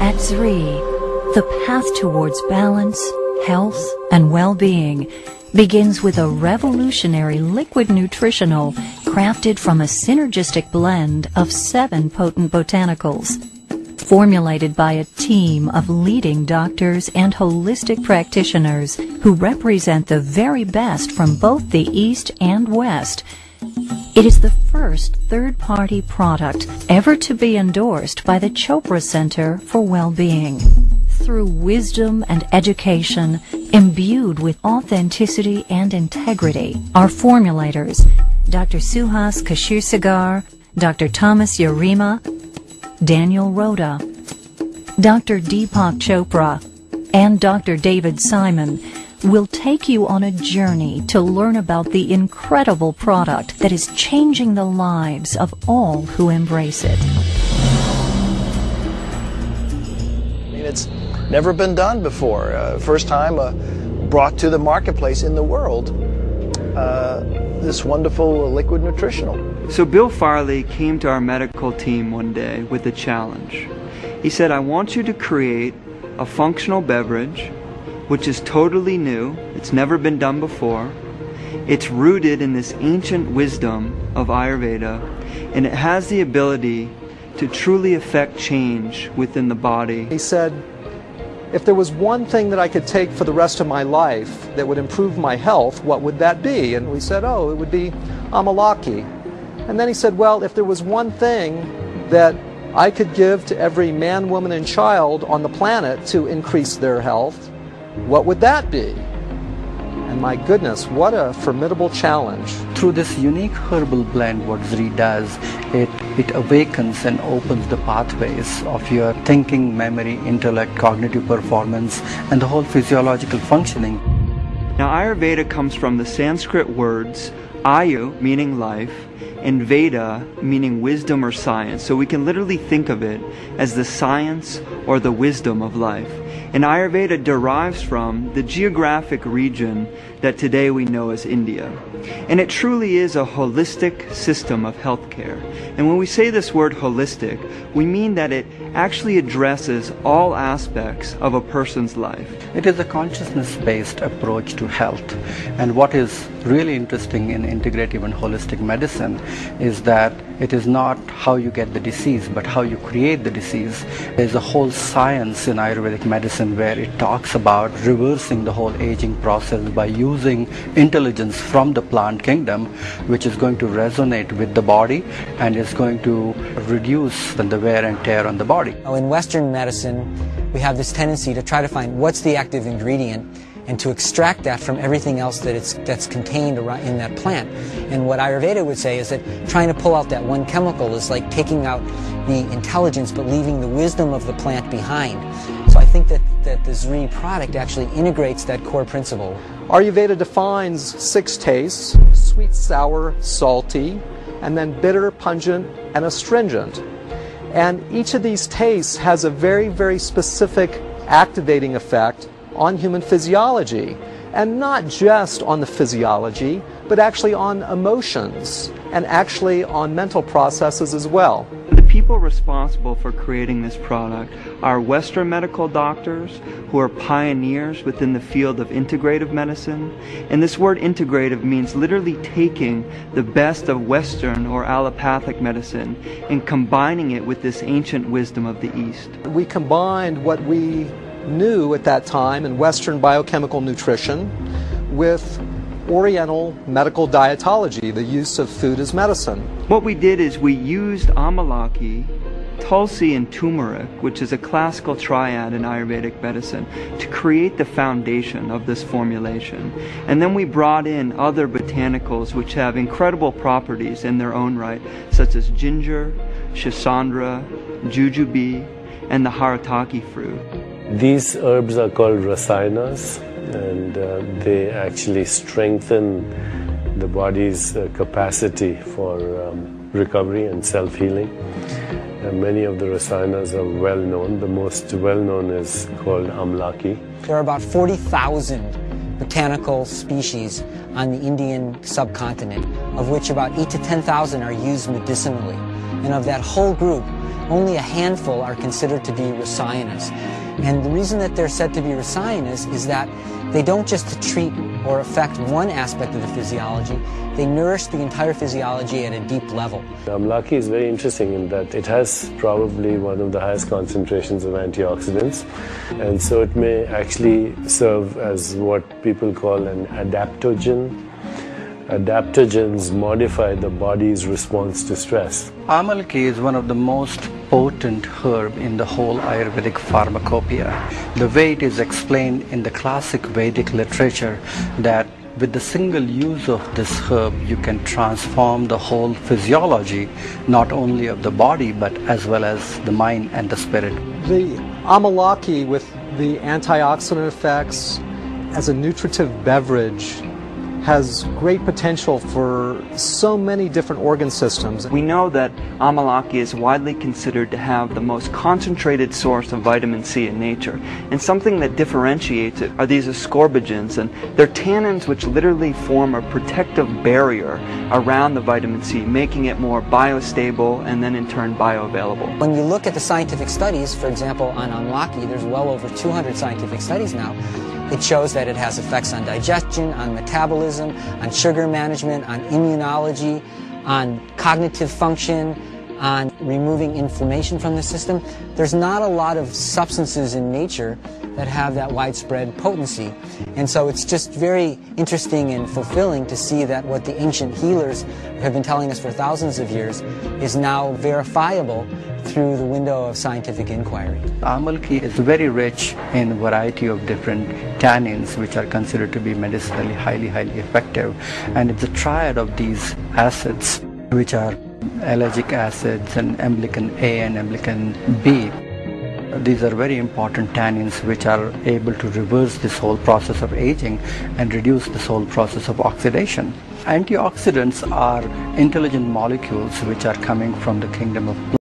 At Zrii, the path towards balance, health, and well-being begins with a revolutionary liquid nutritional crafted from a synergistic blend of 7 potent botanicals. Formulated by a team of leading doctors and holistic practitioners who represent the very best from both the East and West, it is the first third-party product ever to be endorsed by the Chopra Center for Wellbeing. Through wisdom and education, imbued with authenticity and integrity, our formulators, Dr. Suhas Kashirsagar, Dr. Thomas Yarima, Daniel Rhoda, Dr. Deepak Chopra, and Dr. David Simon will take you on a journey to learn about the incredible product that is changing the lives of all who embrace it. It's never been done before. First time brought to the marketplace in the world, this wonderful liquid nutritional. So Bill Farley came to our medical team one day with a challenge. He said, I want you to create a functional beverage which is totally new. It's never been done before. It's rooted in this ancient wisdom of Ayurveda, and it has the ability to truly affect change within the body. He said, if there was one thing that I could take for the rest of my life that would improve my health, what would that be? And we said, oh, it would be Amalaki. And then he said, well, if there was one thing that I could give to every man, woman, and child on the planet to increase their health, what would that be? And my goodness, what a formidable challenge. Through this unique herbal blend, what Zrii does, it awakens and opens the pathways of your thinking, memory, intellect, cognitive performance, and the whole physiological functioning. Now, Ayurveda comes from the Sanskrit words Ayu, meaning life, and Veda, meaning wisdom or science. So we can literally think of it as the science or the wisdom of life. And Ayurveda derives from the geographic region that today we know as India. And it truly is a holistic system of healthcare. And when we say this word holistic, we mean that it actually addresses all aspects of a person's life. It is a consciousness-based approach to health. And what is really interesting in integrative and holistic medicine is that it is not how you get the disease, but how you create the disease. There's a whole science in Ayurvedic medicine where it talks about reversing the whole aging process by using intelligence from the plant kingdom, which is going to resonate with the body and is going to reduce the wear and tear on the body. In Western medicine, we have this tendency to try to find what's the active ingredient and to extract that from everything else that's contained in that plant. And what Ayurveda would say is that trying to pull out that one chemical is like taking out the intelligence but leaving the wisdom of the plant behind. So I think that the Zrii product actually integrates that core principle. Ayurveda defines 6 tastes: sweet, sour, salty, and then bitter, pungent, and astringent. And each of these tastes has a very, very specific activating effect on human physiology, and not just on the physiology, but actually on emotions and actually on mental processes as well. The people responsible for creating this product are Western medical doctors who are pioneers within the field of integrative medicine. And this word integrative means literally taking the best of Western or allopathic medicine and combining it with this ancient wisdom of the East. We combined what we knew at that time in Western biochemical nutrition with Oriental medical dietology, the use of food as medicine. What we did is we used Amalaki, Tulsi, and turmeric, which is a classical triad in Ayurvedic medicine, to create the foundation of this formulation. And then we brought in other botanicals which have incredible properties in their own right, such as ginger, shisandra, jujube, and the harataki fruit. These herbs are called rasayanas, and they actually strengthen the body's capacity for recovery and self-healing. Many of the rasayanas are well known. The most well known is called Amalaki. There are about 40,000 botanical species on the Indian subcontinent, of which about 8,000 to 10,000 are used medicinally. And of that whole group, only a handful are considered to be rasayanas. And the reason that they're said to be rasayanas is that they don't just treat or affect one aspect of the physiology, they nourish the entire physiology at a deep level. Amalaki is very interesting in that it has probably one of the highest concentrations of antioxidants, and so it may actually serve as what people call an adaptogen. Adaptogens modify the body's response to stress. Amalaki is one of the most potent herb in the whole Ayurvedic pharmacopoeia. The way it is explained in the classic Vedic literature that with the single use of this herb you can transform the whole physiology, not only of the body but as well as the mind and the spirit. The Amalaki, with the antioxidant effects as a nutritive beverage, has great potential for so many different organ systems. We know that Amalaki is widely considered to have the most concentrated source of vitamin C in nature. And something that differentiates it are these ascorbigens, and they're tannins which literally form a protective barrier around the vitamin C, making it more biostable and then in turn bioavailable. When you look at the scientific studies, for example, on Amalaki, there's well over 200 scientific studies now. It shows that it has effects on digestion, on metabolism, on sugar management, on immunology, on cognitive function, on removing inflammation from the system. There's not a lot of substances in nature that have that widespread potency. And so it's just very interesting and fulfilling to see that what the ancient healers have been telling us for thousands of years is now verifiable through the window of scientific inquiry. Amalaki is very rich in a variety of different tannins which are considered to be medicinally highly effective, and it's a triad of these acids which are allergic acids and emblican A and emblican B. These are very important tannins which are able to reverse this whole process of aging and reduce this whole process of oxidation. Antioxidants are intelligent molecules which are coming from the kingdom of